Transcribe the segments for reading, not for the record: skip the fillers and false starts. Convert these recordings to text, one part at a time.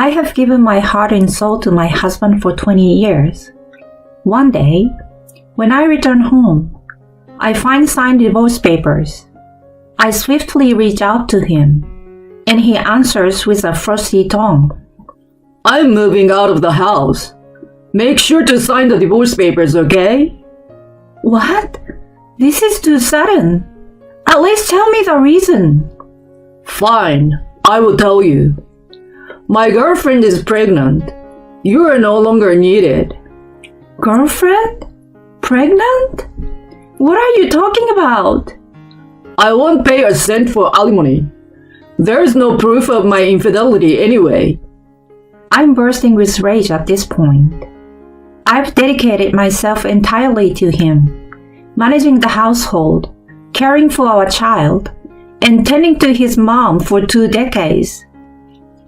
I have given my heart and soul to my husband for 20 years. One day, when I return home, I find signed divorce papers. I swiftly reach out to him, and he answers with a frosty tone. I'm moving out of the house. Make sure to sign the divorce papers, okay? What? This is too sudden. At least tell me the reason. Fine, I will tell you. My girlfriend is pregnant. You are no longer needed. Girlfriend? Pregnant? What are you talking about? I won't pay a cent for alimony. There's no proof of my infidelity anyway. I'm bursting with rage at this point. I've dedicated myself entirely to him, managing the household, caring for our child, and tending to his mom for 2 decades.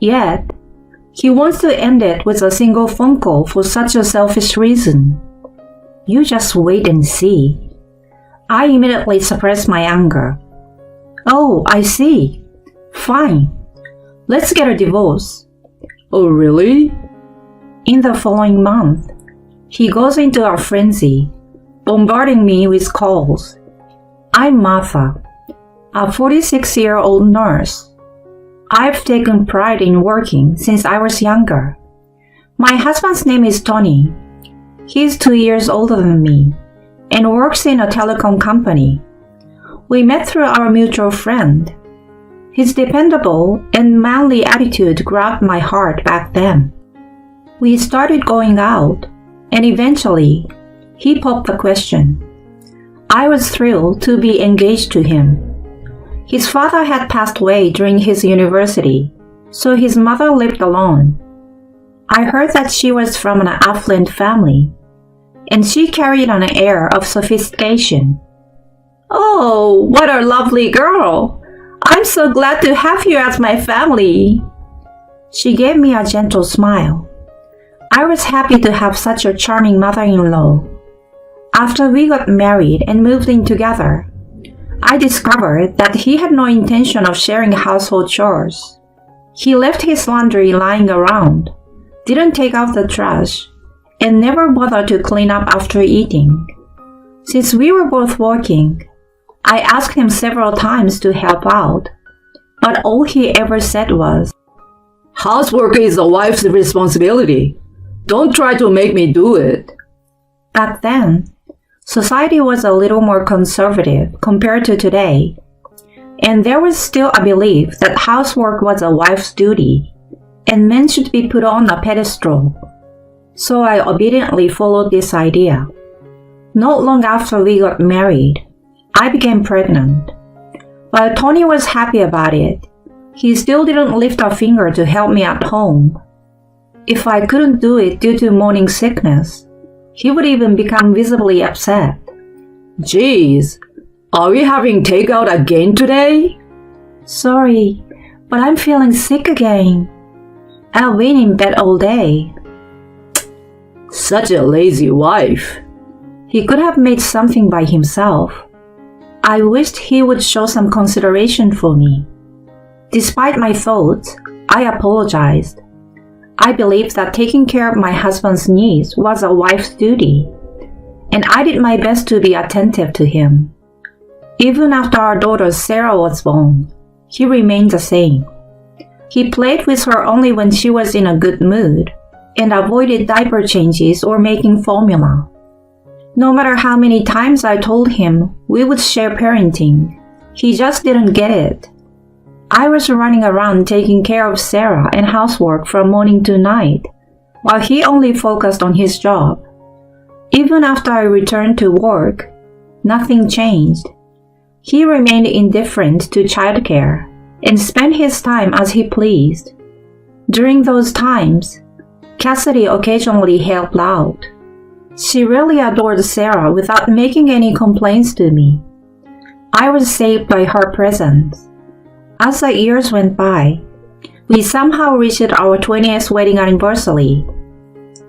Yet, he wants to end it with a single phone call for such a selfish reason. You just wait and see. I immediately suppress my anger. Oh, I see. Fine. Let's get a divorce. Oh, really? In the following month, he goes into a frenzy, bombarding me with calls. I'm Martha, a 46-year-old nurse. I've taken pride in working since I was younger. My husband's name is Tony. He's 2 years older than me and works in a telecom company. We met through our mutual friend. His dependable and manly attitude grabbed my heart back then. We started going out, and eventually, he popped the question. I was thrilled to be engaged to him. His father had passed away during his university, so his mother lived alone. I heard that she was from an affluent family, and she carried an air of sophistication. Oh, what a lovely girl! I'm so glad to have you as my family. She gave me a gentle smile. I was happy to have such a charming mother-in-law. After we got married and moved in together, I discovered that he had no intention of sharing household chores. He left his laundry lying around, didn't take out the trash, and never bothered to clean up after eating. Since we were both working, I asked him several times to help out, but all he ever said was, Housework is a wife's responsibility. Don't try to make me do it. Back then, society was a little more conservative compared to today, and there was still a belief that housework was a wife's duty, and men should be put on a pedestal. So I obediently followed this idea. Not long after we got married, I became pregnant. While Tony was happy about it, he still didn't lift a finger to help me at home. If I couldn't do it due to morning sickness, he would even become visibly upset. Geez, are we having takeout again today? Sorry, but I'm feeling sick again. I've been in bed all day. Such a lazy wife. He could have made something by himself. I wished he would show some consideration for me. Despite my thoughts, I apologized. I believed that taking care of my husband's needs was a wife's duty, and I did my best to be attentive to him. Even after our daughter Sarah was born, he remained the same. He played with her only when she was in a good mood, and avoided diaper changes or making formula. No matter how many times I told him we would share parenting, he just didn't get it. I was running around taking care of Sarah and housework from morning to night, while he only focused on his job. Even after I returned to work, nothing changed. He remained indifferent to childcare and spent his time as he pleased. During those times, Cassidy occasionally helped out. She really adored Sarah without making any complaints to me. I was saved by her presence. As the years went by, we somehow reached our 20th wedding anniversary.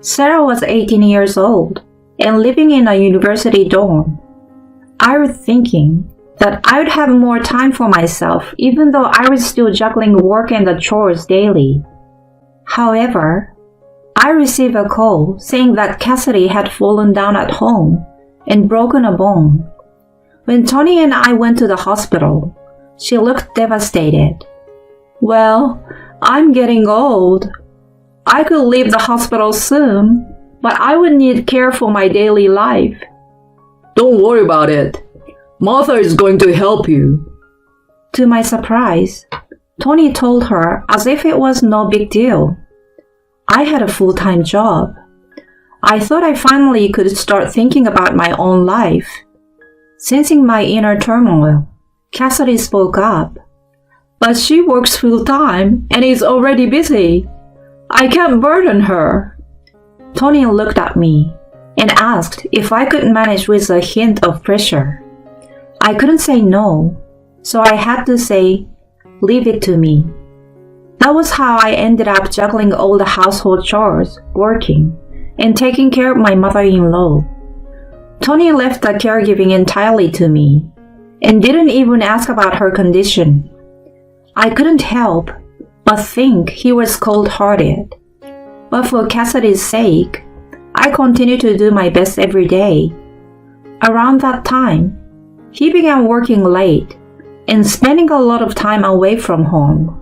Sarah was 18 years old and living in a university dorm. I was thinking that I would have more time for myself even though I was still juggling work and the chores daily. However, I received a call saying that Cassidy had fallen down at home and broken a bone. When Tony and I went to the hospital, she looked devastated. Well, I'm getting old. I could leave the hospital soon, but I would need care for my daily life. Don't worry about it. Martha is going to help you. To my surprise, Tony told her as if it was no big deal. I had a full-time job. I thought I finally could start thinking about my own life. Sensing my inner turmoil, Cassidy spoke up. But she works full-time and is already busy. I can't burden her. Tony looked at me and asked if I could manage with a hint of pressure. I couldn't say no, so I had to say, leave it to me. That was how I ended up juggling all the household chores, working, and taking care of my mother-in-law. Tony left the caregiving entirely to me and didn't even ask about her condition. I couldn't help but think he was cold-hearted. But for Cassidy's sake, I continued to do my best every day. Around that time, he began working late and spending a lot of time away from home.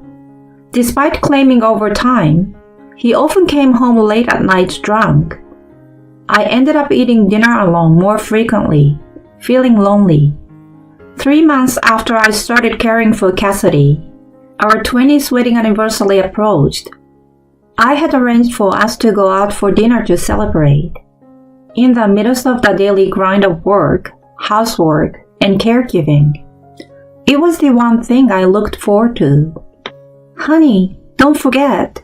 Despite claiming overtime, he often came home late at night drunk. I ended up eating dinner alone more frequently, feeling lonely. 3 months after I started caring for Cassidy, our 20th wedding anniversary approached. I had arranged for us to go out for dinner to celebrate. In the midst of the daily grind of work, housework, and caregiving, it was the one thing I looked forward to. Honey, don't forget,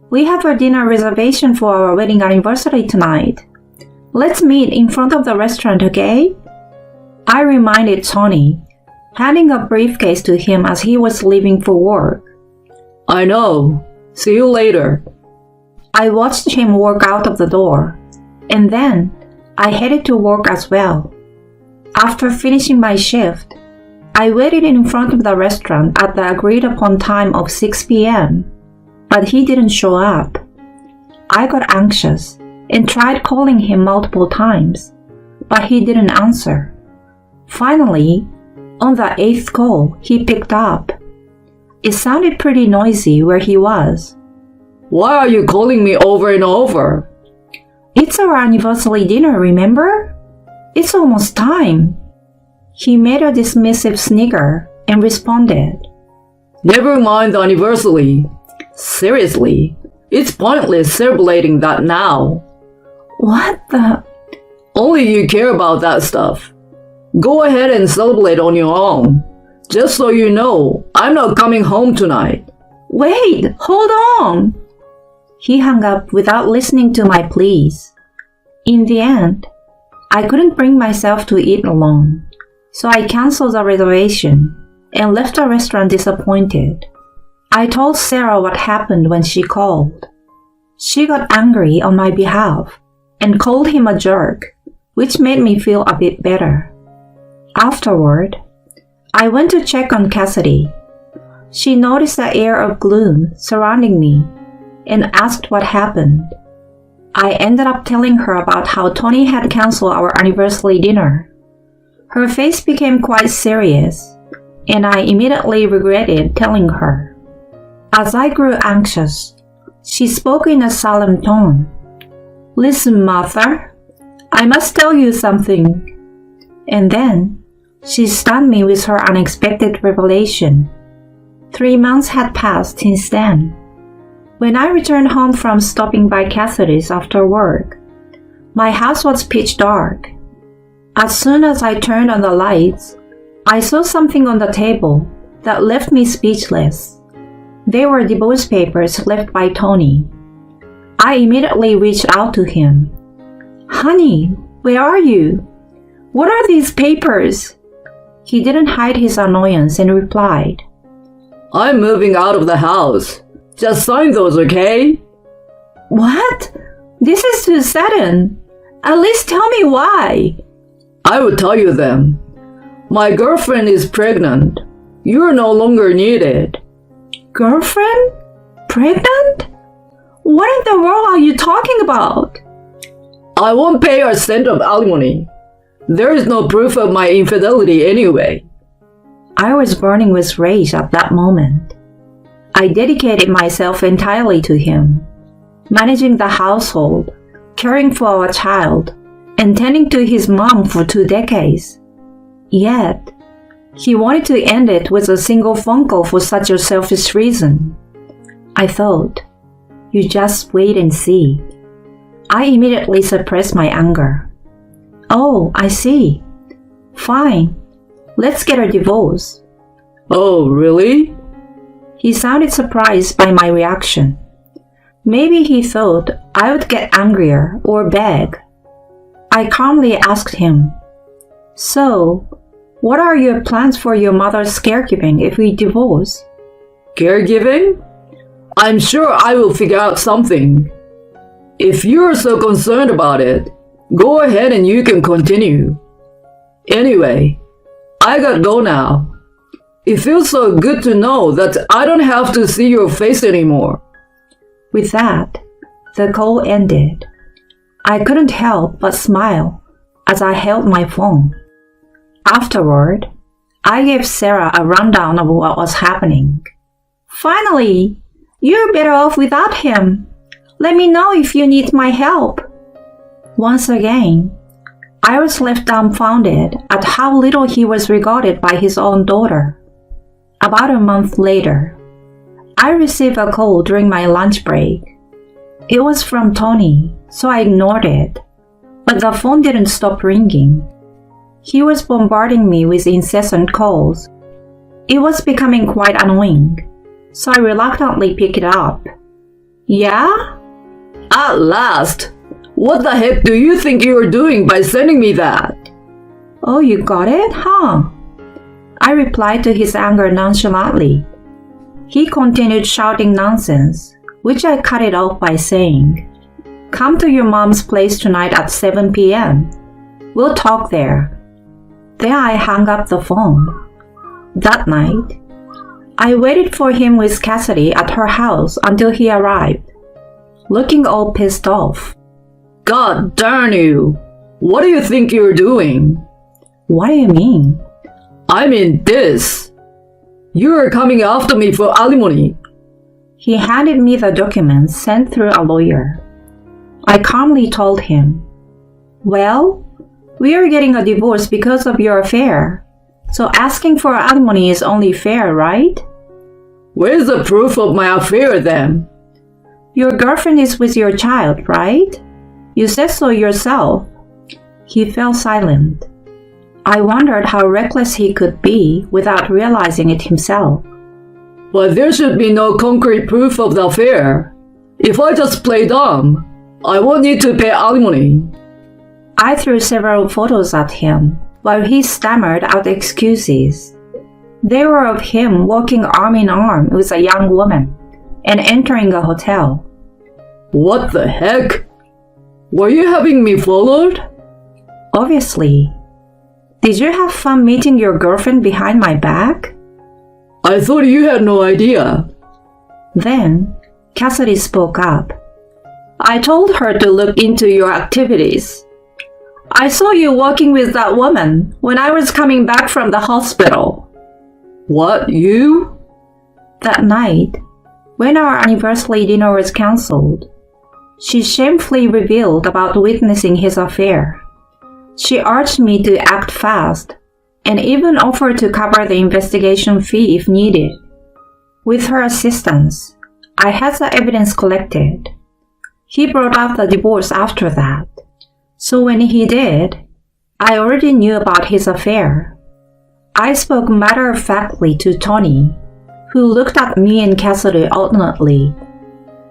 we have a dinner reservation for our wedding anniversary tonight. Let's meet in front of the restaurant, okay? I reminded Tony, handing a briefcase to him as he was leaving for work. I know. See you later. I watched him walk out of the door, and then I headed to work as well. After finishing my shift, I waited in front of the restaurant at the agreed upon time of 6 p.m., but he didn't show up. I got anxious and tried calling him multiple times, but he didn't answer. Finally, on the 8th call, he picked up. It sounded pretty noisy where he was. Why are you calling me over and over? It's our anniversary dinner, remember? It's almost time. He made a dismissive snigger and responded. Never mind the anniversary. Seriously, it's pointless celebrating that now. What the? Only you care about that stuff. Go ahead and celebrate on your own. Just so you know, I'm not coming home tonight. Wait, hold on. He hung up without listening to my pleas. In the end, I couldn't bring myself to eat alone, so I canceled the reservation and left the restaurant disappointed. I told Sarah what happened when she called. She got angry on my behalf and called him a jerk, which made me feel a bit better. Afterward, I went to check on Cassidy. She noticed the air of gloom surrounding me and asked what happened. I ended up telling her about how Tony had canceled our anniversary dinner. Her face became quite serious, and I immediately regretted telling her. As I grew anxious, she spoke in a solemn tone. Listen, Martha, I must tell you something. And then, she stunned me with her unexpected revelation. 3 months had passed since then. When I returned home from stopping by Cassidy's after work, my house was pitch dark. As soon as I turned on the lights, I saw something on the table that left me speechless. They were divorce papers left by Tony. I immediately reached out to him. Honey, where are you? What are these papers? He didn't hide his annoyance and replied, I'm moving out of the house. Just sign those, okay? What? This is too sudden. At least tell me why. I will tell you then. My girlfriend is pregnant. You are no longer needed. Girlfriend? Pregnant? in the world are you talking about? I won't pay a cent of alimony. There is no proof of my infidelity anyway. I was burning with rage at that moment. I dedicated myself entirely to him, managing the household, caring for our child, and tending to his mom for 2 decades. Yet, he wanted to end it with a single phone call for such a selfish reason. I thought, you just wait and see. I immediately suppressed my anger. Oh, I see. Fine. Let's get a divorce. Oh, really? He sounded surprised by my reaction. Maybe he thought I would get angrier or beg. I calmly asked him, So, what are your plans for your mother's caregiving if we divorce? Caregiving? I'm sure I will figure out something. If you're so concerned about it, go ahead and you can continue. Anyway, I gotta go now. It feels so good to know that I don't have to see your face anymore. With that, the call ended. I couldn't help but smile as I held my phone. Afterward, I gave Sarah a rundown of what was happening. Finally, you're better off without him. Let me know if you need my help. Once again, I was left dumbfounded at how little he was regarded by his own daughter. About a month later, I received a call during my lunch break. It was from Tony, so I ignored it, but the phone didn't stop ringing. He was bombarding me with incessant calls. It was becoming quite annoying, so I reluctantly picked it up. Yeah? At last! What the heck do you think you're doing by sending me that? Oh, you got it, huh? I replied to his anger nonchalantly. He continued shouting nonsense, which I cut it off by saying, Come to your mom's place tonight at 7 p.m. We'll talk there. Then I hung up the phone. That night, I waited for him with Cassidy at her house until he arrived, looking all pissed off. God darn you! What do you think you're doing? What do you mean? I mean this. You're coming after me for alimony. He handed me the documents sent through a lawyer. I calmly told him, Well, we are getting a divorce because of your affair, so asking for alimony is only fair, right? Where's the proof of my affair then? Your girlfriend is with your child, right? You said so yourself. He fell silent. I wondered how reckless he could be without realizing it himself. But there should be no concrete proof of the affair. If I just play dumb, I won't need to pay alimony. I threw several photos at him while he stammered out excuses. They were of him walking arm in arm with a young woman and entering a hotel. What the heck? Were you having me followed? Obviously. Did you have fun meeting your girlfriend behind my back? I thought you had no idea. Then, Cassidy spoke up. I told her to look into your activities. I saw you walking with that woman when I was coming back from the hospital. What, you? That night, when our anniversary dinner was cancelled, she shamefully revealed about witnessing his affair. She urged me to act fast and even offered to cover the investigation fee if needed. With her assistance, I had the evidence collected. He brought up the divorce after that. So when he did, I already knew about his affair. I spoke matter-of-factly to Tony, who looked at me and Cassidy alternately.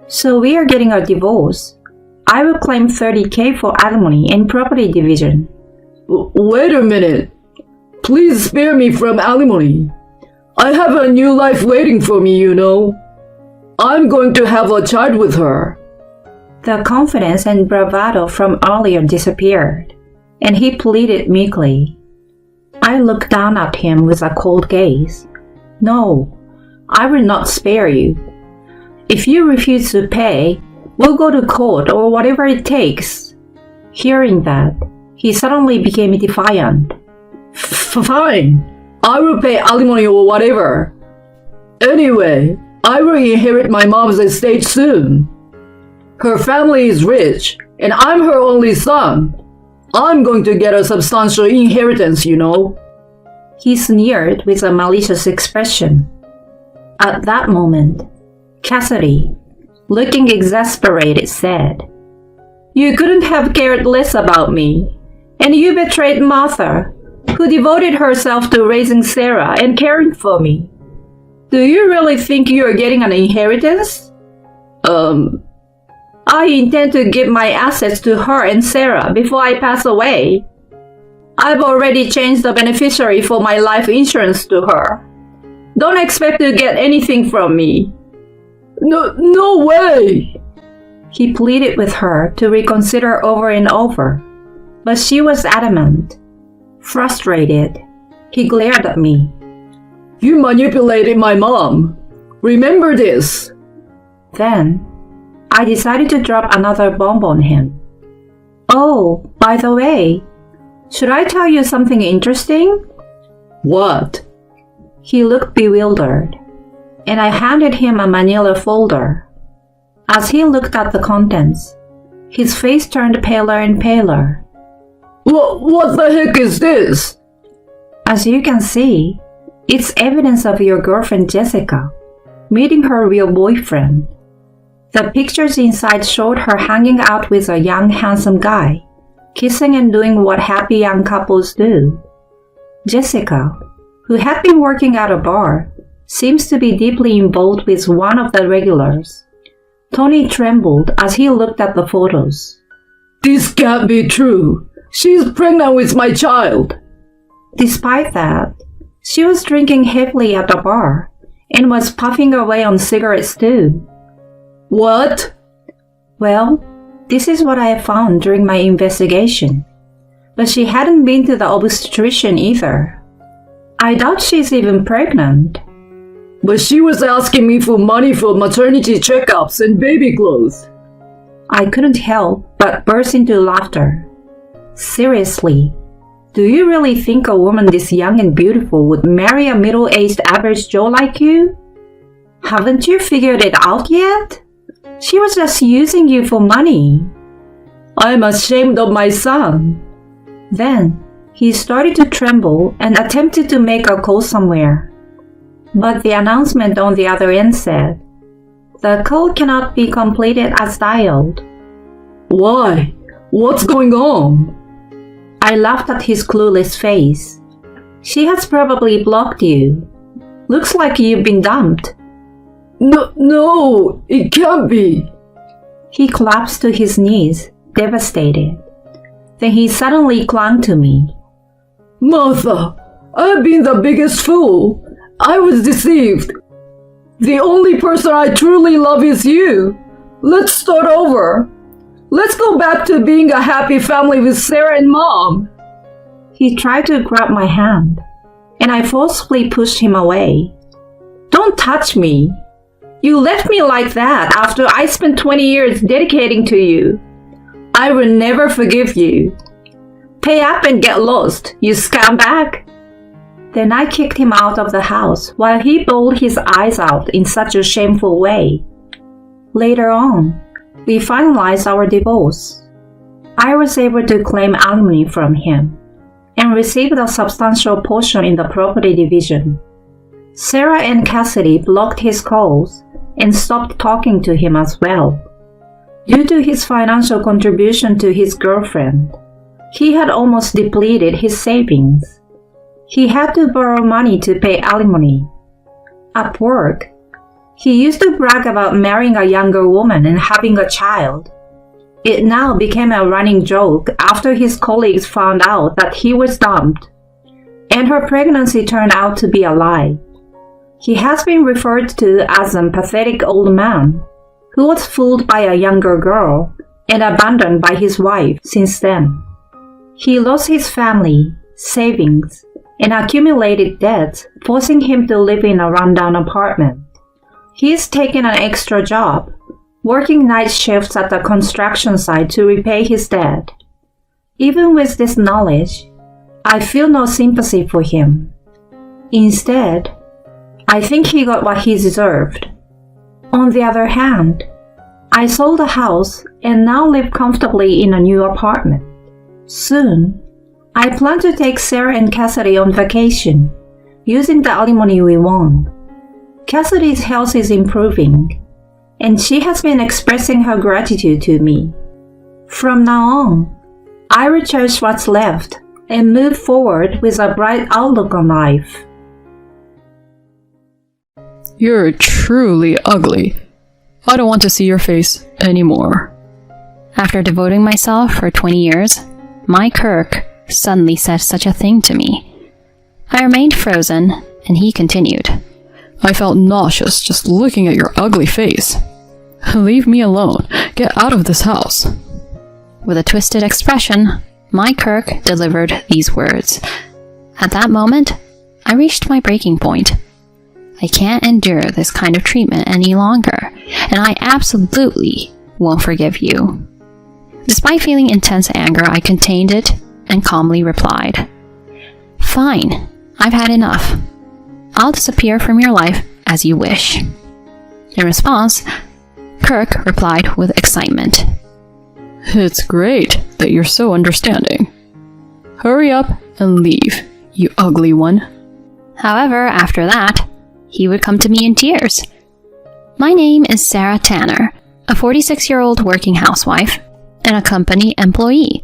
So we are getting a divorce. I will claim $30,000 for alimony and property division. Wait a minute. Please spare me from alimony. I have a new life waiting for me, you know. I'm going to have a child with her. The confidence and bravado from earlier disappeared, and he pleaded meekly. I looked down at him with a cold gaze. No, I will not spare you. If you refuse to pay, We'll go to court or whatever it takes." Hearing that, he suddenly became defiant. Fine. I will pay alimony or whatever. Anyway, I will inherit my mom's estate soon. Her family is rich, and I'm her only son. I'm going to get a substantial inheritance, you know. He sneered with a malicious expression. At that moment, Cassidy, looking exasperated, said, "You couldn't have cared less about me, and you betrayed Martha, who devoted herself to raising Sarah and caring for me. Do you really think you're getting an inheritance?" "I intend to give my assets to her and Sarah before I pass away. I've already changed the beneficiary for my life insurance to her. Don't expect to get anything from me." No way! He pleaded with her to reconsider over and over, but she was adamant. Frustrated, he glared at me. "You manipulated my mom. Remember this." Then, I decided to drop another bomb on him. "Oh, by the way, should I tell you something interesting?" "What?" He looked bewildered, and I handed him a manila folder. As he looked at the contents, his face turned paler and paler. What the heck is this?" "As you can see, it's evidence of your girlfriend Jessica meeting her real boyfriend. The pictures inside showed her hanging out with a young, handsome guy, kissing and doing what happy young couples do. Jessica, who had been working at a bar, seems to be deeply involved with one of the regulars." Tony trembled as he looked at the photos. "This can't be true. She's pregnant with my child." Despite that, she was drinking heavily at the bar and was puffing away on cigarettes too. "What?" "Well, this is what I found during my investigation. But she hadn't been to the obstetrician either. I doubt she's even pregnant." "But she was asking me for money for maternity checkups and baby clothes." I couldn't help but burst into laughter. "Seriously, do you really think a woman this young and beautiful would marry a middle-aged average Joe like you? Haven't you figured it out yet? She was just using you for money." "I'm ashamed of my son." Then he started to tremble and attempted to make a call somewhere. But the announcement on the other end said, "The call cannot be completed as dialed." "Why? What's going on?" I laughed at his clueless face. "She has probably blocked you. Looks like you've been dumped." No, it can't be." He collapsed to his knees, devastated. Then he suddenly clung to me. "Martha, I've been the biggest fool. I was deceived. The only person I truly love is you. Let's start over. Let's go back to being a happy family with Sarah and Mom." He tried to grab my hand, and I forcefully pushed him away. "Don't touch me. You left me like that after I spent 20 years dedicating to you. I will never forgive you. Pay up and get lost, you scumbag." Then I kicked him out of the house while he bawled his eyes out in such a shameful way. Later on, we finalized our divorce. I was able to claim alimony from him and received a substantial portion in the property division. Sarah and Cassidy blocked his calls and stopped talking to him as well. Due to his financial contribution to his girlfriend, he had almost depleted his savings. He had to borrow money to pay alimony. At work, he used to brag about marrying a younger woman and having a child. It now became a running joke after his colleagues found out that he was dumped, and her pregnancy turned out to be a lie. He has been referred to as a pathetic old man who was fooled by a younger girl and abandoned by his wife since then. He lost his family, savings, and accumulated debts, forcing him to live in a rundown apartment. He's taken an extra job, working night shifts at the construction site to repay his debt. Even with this knowledge, I feel no sympathy for him. Instead, I think he got what he deserved. On the other hand, I sold the house and now live comfortably in a new apartment. Soon, I plan to take Sarah and Cassidy on vacation, using the alimony we won. Cassidy's health is improving, and she has been expressing her gratitude to me. From now on, I will cherish what's left and move forward with a bright outlook on life. You're truly ugly. I don't want to see your face anymore. After devoting myself for 20 years, my Kirk suddenly said such a thing to me. I remained frozen, and he continued. I felt nauseous just looking at your ugly face. Leave me alone. Get out of this house. With a twisted expression, my Kirk delivered these words. At that moment, I reached my breaking point. I can't endure this kind of treatment any longer, and I absolutely won't forgive you. Despite feeling intense anger, I contained it and calmly replied, Fine, I've had enough. I'll disappear from your life as you wish. In response, Kirk replied with excitement. It's great that you're so understanding. Hurry up and leave, you ugly one. However, after that, he would come to me in tears. My name is Sarah Tanner, a 46-year-old working housewife and a company employee.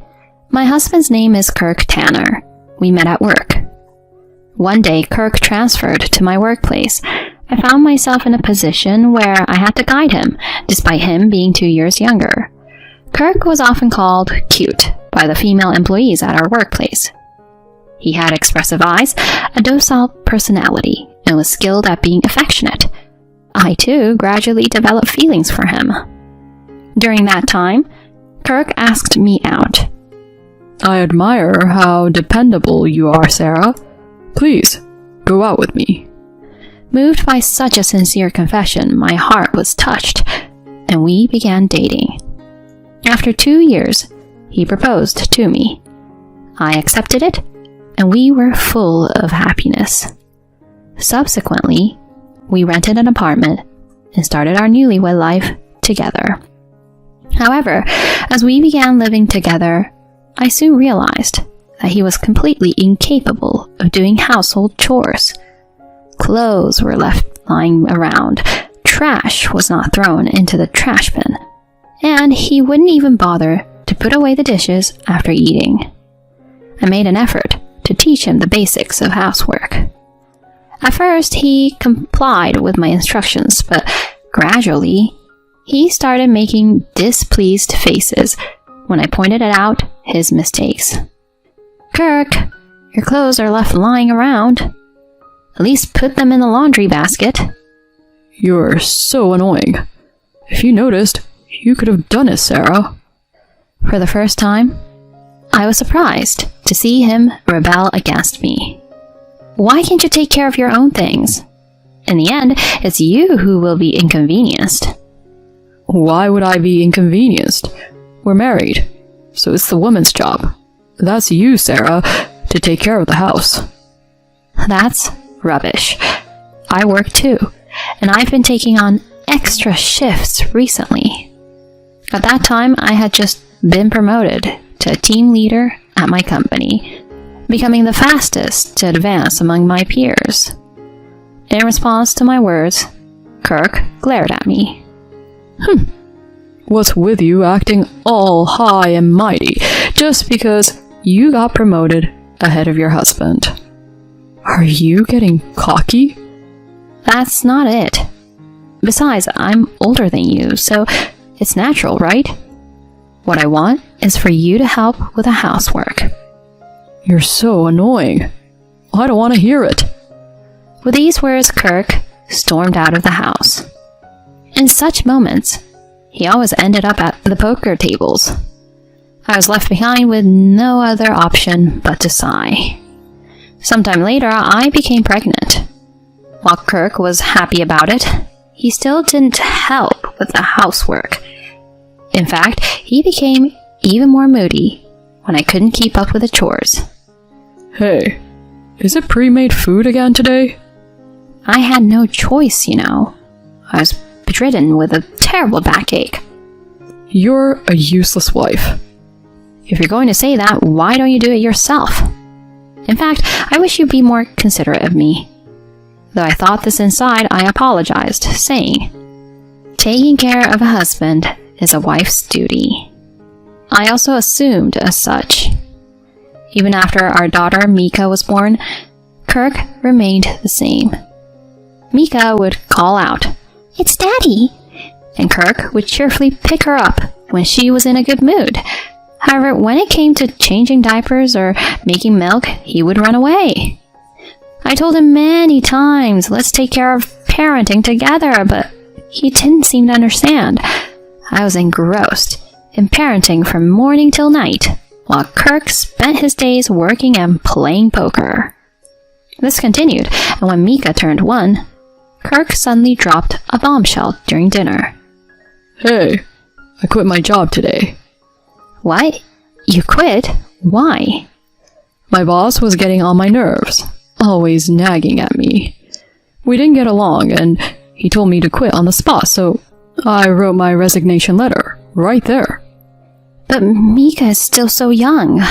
My husband's name is Kirk Tanner. We met at work. One day, Kirk transferred to my workplace. I found myself in a position where I had to guide him, despite him being 2 years younger. Kirk was often called cute by the female employees at our workplace. He had expressive eyes, a docile personality, and was skilled at being affectionate. I, too, gradually developed feelings for him. During that time, Kirk asked me out. I admire how dependable you are, Sarah. Please, go out with me. Moved by such a sincere confession, my heart was touched, and we began dating. After 2 years, he proposed to me. I accepted it, and we were full of happiness. Subsequently, we rented an apartment and started our newlywed life together. However, as we began living together, I soon realized that he was completely incapable of doing household chores. Clothes were left lying around, trash was not thrown into the trash bin, and he wouldn't even bother to put away the dishes after eating. I made an effort to teach him the basics of housework. At first, he complied with my instructions, but gradually, he started making displeased faces when I pointed out his mistakes. Kirk, your clothes are left lying around. At least put them in the laundry basket. You're so annoying. If you noticed, you could have done it, Sarah. For the first time, I was surprised to see him rebel against me. Why can't you take care of your own things? In the end, it's you who will be inconvenienced. Why would I be inconvenienced? We're married, so it's the woman's job. That's you, Sarah, to take care of the house. That's rubbish. I work too, and I've been taking on extra shifts recently. At that time, I had just been promoted to a team leader at my company, becoming the fastest to advance among my peers. In response to my words, Kirk glared at me. What's with you acting all high and mighty just because you got promoted ahead of your husband? Are you getting cocky? That's not it. Besides, I'm older than you, so it's natural, right? What I want is for you to help with the housework. You're so annoying. I don't want to hear it. With these words, Kirk stormed out of the house. In such moments, he always ended up at the poker tables. I was left behind with no other option but to sigh. Sometime later, I became pregnant. While Kirk was happy about it, he still didn't help with the housework. In fact, he became even more moody when I couldn't keep up with the chores. Hey, is it pre-made food again today? I had no choice, I was bedridden with a terrible backache. You're a useless wife. If you're going to say that, why don't you do it yourself? In fact, I wish you'd be more considerate of me. Though I thought this inside, I apologized, saying, taking care of a husband is a wife's duty. I also assumed as such. Even after our daughter Mika was born, Kirk remained the same. Mika would call out, "It's Daddy!" and Kirk would cheerfully pick her up when she was in a good mood. However, when it came to changing diapers or making milk, he would run away. I told him many times, let's take care of parenting together, but he didn't seem to understand. I was engrossed in parenting from morning till night, while Kirk spent his days working and playing poker. This continued, and when Mika turned 1, Kirk suddenly dropped a bombshell during dinner. Hey, I quit my job today. What? You quit? Why? My boss was getting on my nerves, always nagging at me. We didn't get along, and he told me to quit on the spot, so I wrote my resignation letter right there. But Mika is still so young.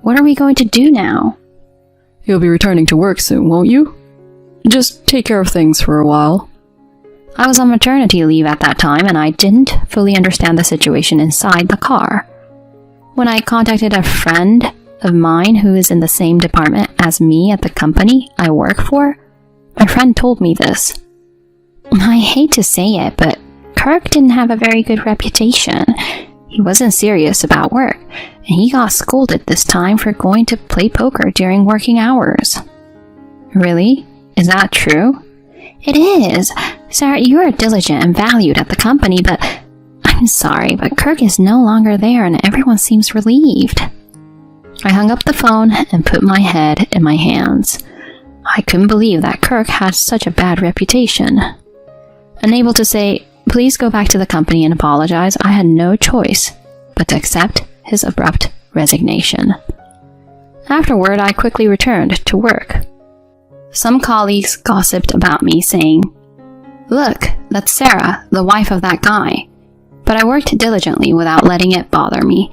What are we going to do now? You'll be returning to work soon, won't you? Just take care of things for a while. I was on maternity leave at that time, and I didn't fully understand the situation inside the car. When I contacted a friend of mine who is in the same department as me at the company I work for, my friend told me this. I hate to say it, but Kirk didn't have a very good reputation. He wasn't serious about work, and he got scolded this time for going to play poker during working hours. Really? Is that true? It is. Sarah, you are diligent and valued at the company, but I'm sorry, but Kirk is no longer there and everyone seems relieved. I hung up the phone and put my head in my hands. I couldn't believe that Kirk had such a bad reputation. Unable to say, please go back to the company and apologize, I had no choice but to accept his abrupt resignation. Afterward, I quickly returned to work. Some colleagues gossiped about me, saying, "Look, that's Sarah, the wife of that guy." But I worked diligently without letting it bother me.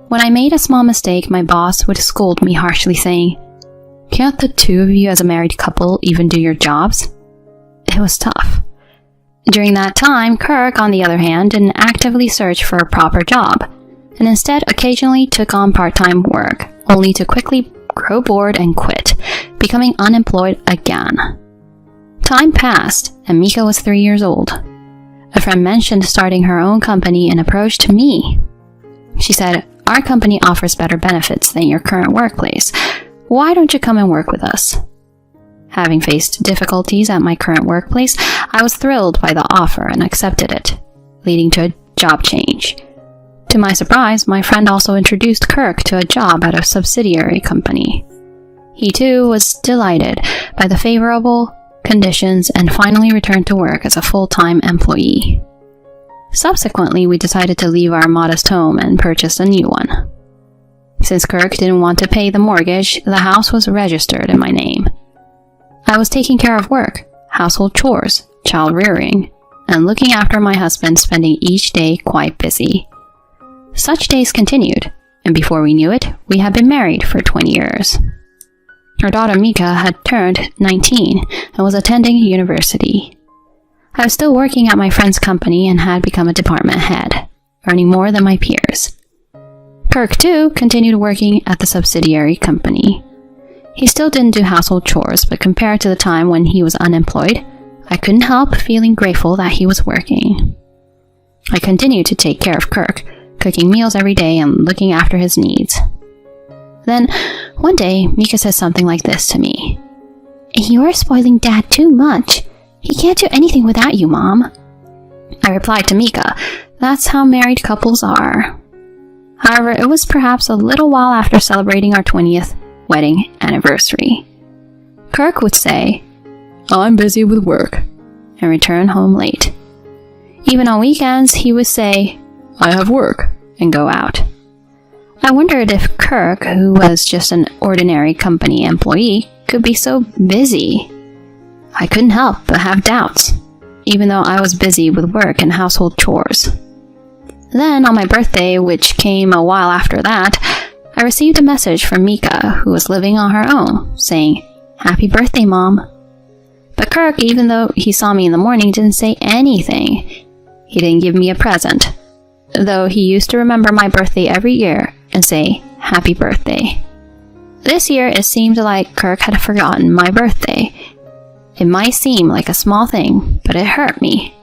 When I made a small mistake, my boss would scold me harshly, saying, "Can't the two of you as a married couple even do your jobs?" It was tough. During that time, Kirk, on the other hand, didn't actively search for a proper job, and instead occasionally took on part-time work, only to quickly grow bored and quit, becoming unemployed again. Time passed, and Mika was 3 years old. A friend mentioned starting her own company and approached me. She said, "Our company offers better benefits than your current workplace. Why don't you come and work with us?" Having faced difficulties at my current workplace, I was thrilled by the offer and accepted it, leading to a job change. To my surprise, my friend also introduced Kirk to a job at a subsidiary company. He too was delighted by the favorable conditions and finally returned to work as a full-time employee. Subsequently, we decided to leave our modest home and purchase a new one. Since Kirk didn't want to pay the mortgage, the house was registered in my name. I was taking care of work, household chores, child rearing, and looking after my husband, spending each day quite busy. Such days continued, and before we knew it, we had been married for 20 years. Our daughter Mika had turned 19 and was attending university. I was still working at my friend's company and had become a department head, earning more than my peers. Kirk, too, continued working at the subsidiary company. He still didn't do household chores, but compared to the time when he was unemployed, I couldn't help feeling grateful that he was working. I continued to take care of Kirk, cooking meals every day and looking after his needs. Then, one day, Mika said something like this to me. "You're spoiling Dad too much. He can't do anything without you, Mom." I replied to Mika, "That's how married couples are." However, it was perhaps a little while after celebrating our 20th wedding anniversary. Kirk would say, I'm busy with work, and return home late. Even on weekends, he would say, I have work. and go out. I wondered if Kirk, who was just an ordinary company employee, could be so busy. I couldn't help but have doubts, even though I was busy with work and household chores. Then, on my birthday, which came a while after that, I received a message from Mika, who was living on her own, saying, "Happy birthday, Mom." But Kirk, even though he saw me in the morning, didn't say anything. He didn't give me a present, though he used to remember my birthday every year and say, "Happy birthday." This year, it seemed like Kirk had forgotten my birthday. It might seem like a small thing, but it hurt me.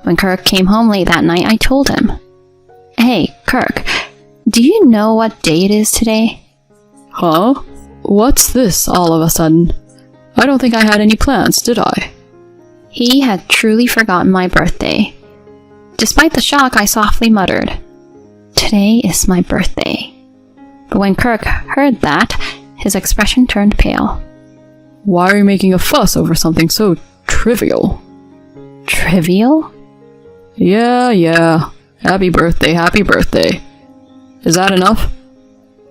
When Kirk came home late that night, I told him, "Hey, Kirk, do you know what day it is today?" Huh? What's this all of a sudden? I don't think I had any plans, did I? He had truly forgotten my birthday. Despite the shock, I softly muttered, "Today is my birthday." But when Kirk heard that, his expression turned pale. Why are you making a fuss over something so trivial? Trivial? Yeah. Happy birthday, happy birthday. Is that enough?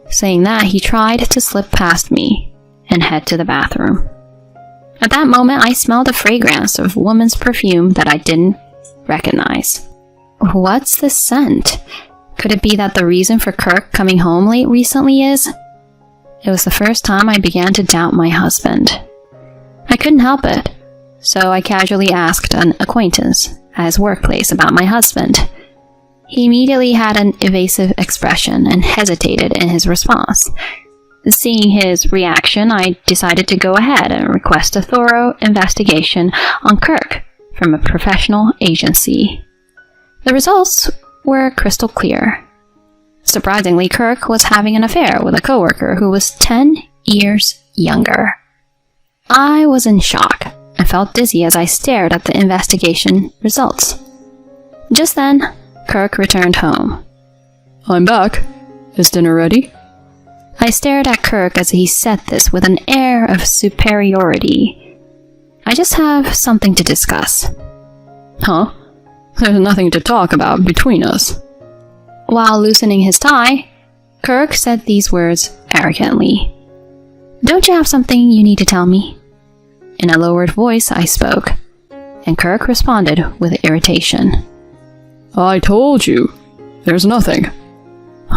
Saying that, he tried to slip past me and head to the bathroom. At that moment, I smelled a fragrance of woman's perfume that I didn't recognize. What's this scent? Could it be that the reason for Kirk coming home late recently is? It was the first time I began to doubt my husband. I couldn't help it, so I casually asked an acquaintance at his workplace about my husband. He immediately had an evasive expression and hesitated in his response. Seeing his reaction, I decided to go ahead and request a thorough investigation on Kirk from a professional agency. The results were crystal clear. Surprisingly, Kirk was having an affair with a coworker who was 10 years younger. I was in shock and felt dizzy as I stared at the investigation results. Just then, Kirk returned home. I'm back. Is dinner ready? I stared at Kirk as he said this with an air of superiority. I just have something to discuss. Huh? There's nothing to talk about between us. While loosening his tie, Kirk said these words arrogantly. "Don't you have something you need to tell me?" In a lowered voice, I spoke, and Kirk responded with irritation. I told you. There's nothing.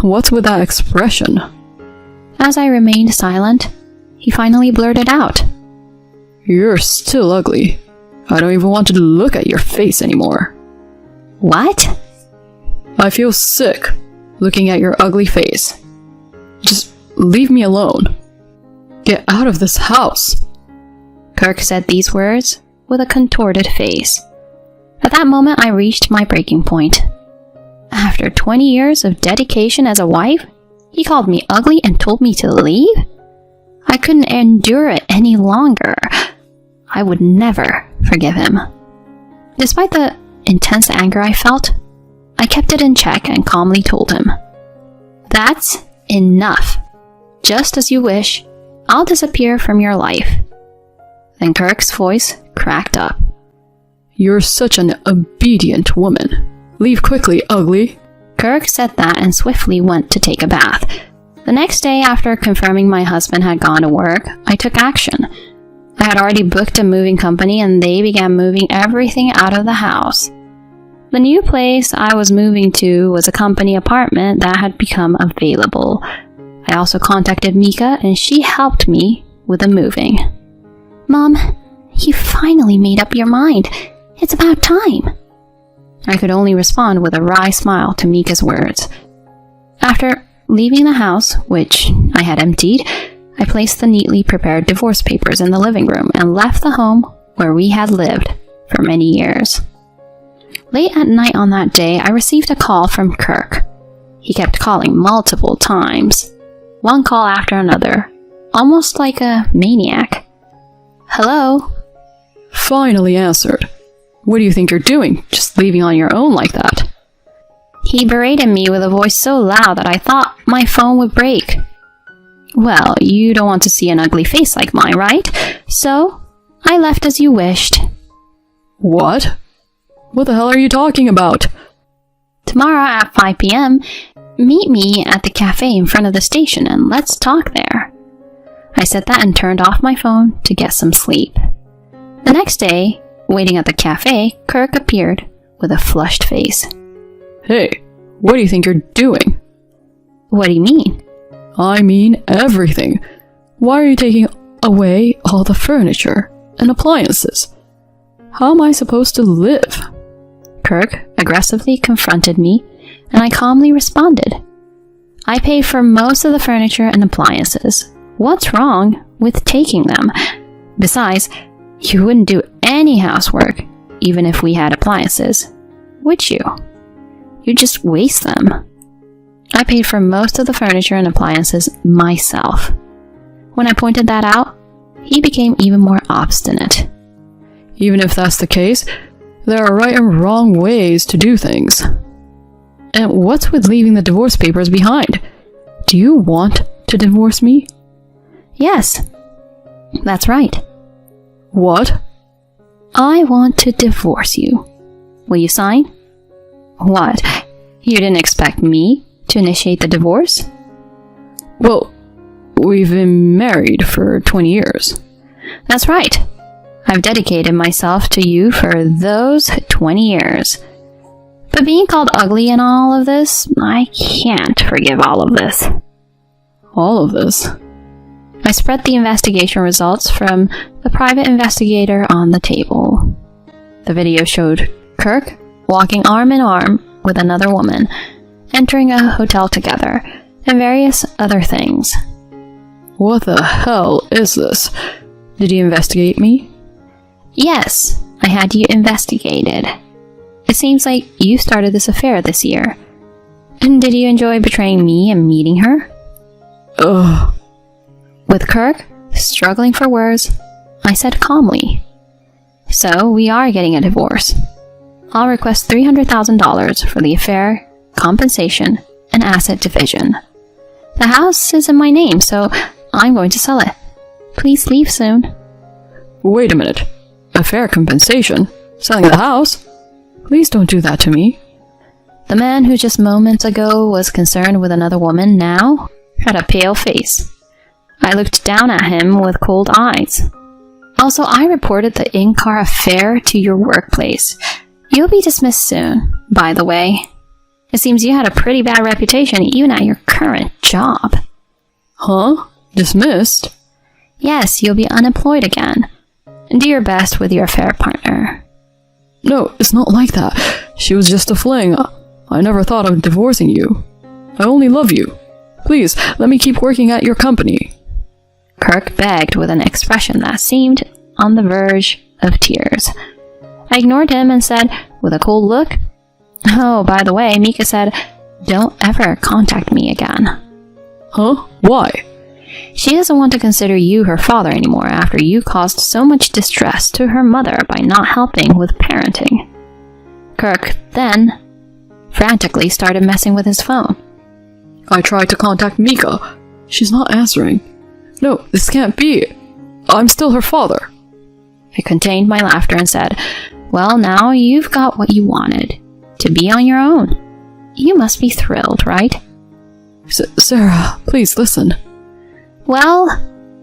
What's with that expression? As I remained silent, he finally blurted out, You're still ugly. I don't even want to look at your face anymore. "What?" I feel sick looking at your ugly face. Just leave me alone. Get out of this house. Kirk said these words with a contorted face. At that moment, I reached my breaking point. After 20 years of dedication as a wife, he called me ugly and told me to leave? I couldn't endure it any longer. I would never forgive him. Despite the intense anger I felt, I kept it in check and calmly told him, "That's enough. Just as you wish, I'll disappear from your life." Then Kirk's voice cracked up. You're such an obedient woman. Leave quickly, ugly. Kirk said that and swiftly went to take a bath. The next day, after confirming my husband had gone to work, I took action. I had already booked a moving company and they began moving everything out of the house. The new place I was moving to was a company apartment that had become available. I also contacted Mika and she helped me with the moving. "Mom, you finally made up your mind. It's about time." I could only respond with a wry smile to Mika's words. After leaving the house, which I had emptied, I placed the neatly prepared divorce papers in the living room and left the home where we had lived for many years. Late at night on that day, I received a call from Kirk. He kept calling multiple times, one call after another, almost like a maniac. "Hello?" Finally answered. What do you think you're doing? Just leaving on your own like that? He berated me with a voice so loud that I thought my phone would break. "Well, you don't want to see an ugly face like mine, right? So, I left as you wished." What? What the hell are you talking about? Tomorrow at 5 p.m., meet me at the cafe in front of the station and let's talk there. I said that and turned off my phone to get some sleep. The next day, waiting at the cafe, Kirk appeared with a flushed face. Hey, what do you think you're doing? What do you mean? I mean everything. Why are you taking away all the furniture and appliances? How am I supposed to live? Kirk aggressively confronted me, and I calmly responded. I paid for most of the furniture and appliances. What's wrong with taking them? Besides, you wouldn't do any housework, even if we had appliances, would you? You'd just waste them. I paid for most of the furniture and appliances myself. When I pointed that out, he became even more obstinate. Even if that's the case, there are right and wrong ways to do things. And what's with leaving the divorce papers behind? Do you want to divorce me? Yes, that's right. What? I want to divorce you. Will you sign? What? You didn't expect me to initiate the divorce? Well, we've been married for 20 years. That's right. I've dedicated myself to you for those 20 years. But being called ugly in all of this, I can't forgive all of this. All of this? I spread the investigation results from the private investigator on the table. The video showed Kirk walking arm in arm with another woman, entering a hotel together, and various other things. What the hell is this? Did you investigate me? Yes, I had you investigated. It seems like you started this affair this year. And did you enjoy betraying me and meeting her? Ugh. With Kirk struggling for words, I said calmly, "So we are getting a divorce. I'll request $300,000 for the affair, compensation, and asset division. The house is in my name, so I'm going to sell it. Please leave soon." Wait a minute. A fair compensation? Selling the house? Please don't do that to me. The man who just moments ago was concerned with another woman now had a pale face. I looked down at him with cold eyes. Also, I reported the in-car affair to your workplace. You'll be dismissed soon, by the way. It seems you had a pretty bad reputation even at your current job. Huh? Dismissed? Yes, you'll be unemployed again. And do your best with your affair partner. No, it's not like that. She was just a fling. I never thought of divorcing you. I only love you. Please, let me keep working at your company. Kirk begged with an expression that seemed on the verge of tears. I ignored him and said, with a cold look, "Oh, by the way, Mika said, don't ever contact me again." Huh? Why? She doesn't want to consider you her father anymore after you caused so much distress to her mother by not helping with parenting. Kirk then frantically started messing with his phone. I tried to contact Mika. She's not answering. No, this can't be. I'm still her father. I contained my laughter and said, "Well, now you've got what you wanted. To be on your own. You must be thrilled, right?" Sarah, please listen. "Well,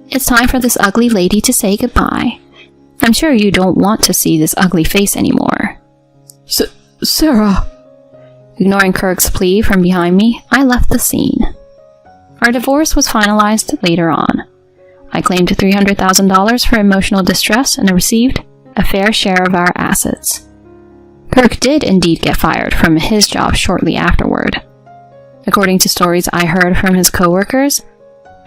it's time for this ugly lady to say goodbye. I'm sure you don't want to see this ugly face anymore." Sarah. Ignoring Kirk's plea from behind me, I left the scene. Our divorce was finalized later on. I claimed $300,000 for emotional distress and received a fair share of our assets. Kirk did indeed get fired from his job shortly afterward. According to stories I heard from his coworkers,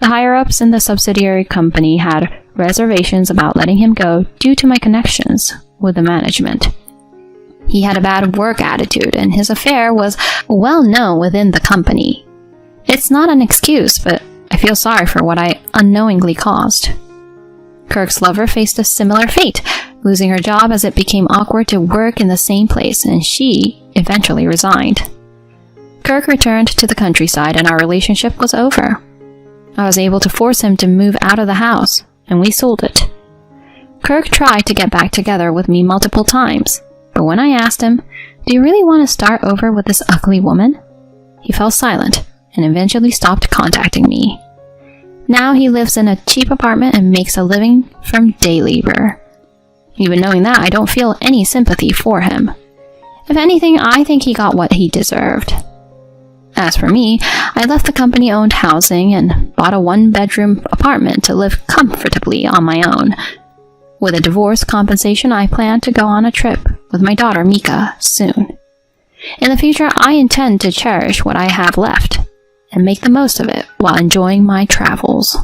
the higher-ups in the subsidiary company had reservations about letting him go due to my connections with the management. He had a bad work attitude, and his affair was well known within the company. It's not an excuse, but I feel sorry for what I unknowingly caused. Kirk's lover faced a similar fate, losing her job as it became awkward to work in the same place, and she eventually resigned. Kirk returned to the countryside, and our relationship was over. I was able to force him to move out of the house, and we sold it. Kirk tried to get back together with me multiple times, but when I asked him, "Do you really want to start over with this ugly woman?" he fell silent and eventually stopped contacting me. Now he lives in a cheap apartment and makes a living from day labor. Even knowing that, I don't feel any sympathy for him. If anything, I think he got what he deserved. As for me, I left the company-owned housing and bought a one-bedroom apartment to live comfortably on my own. With a divorce compensation, I plan to go on a trip with my daughter Mika soon. In the future, I intend to cherish what I have left and make the most of it while enjoying my travels.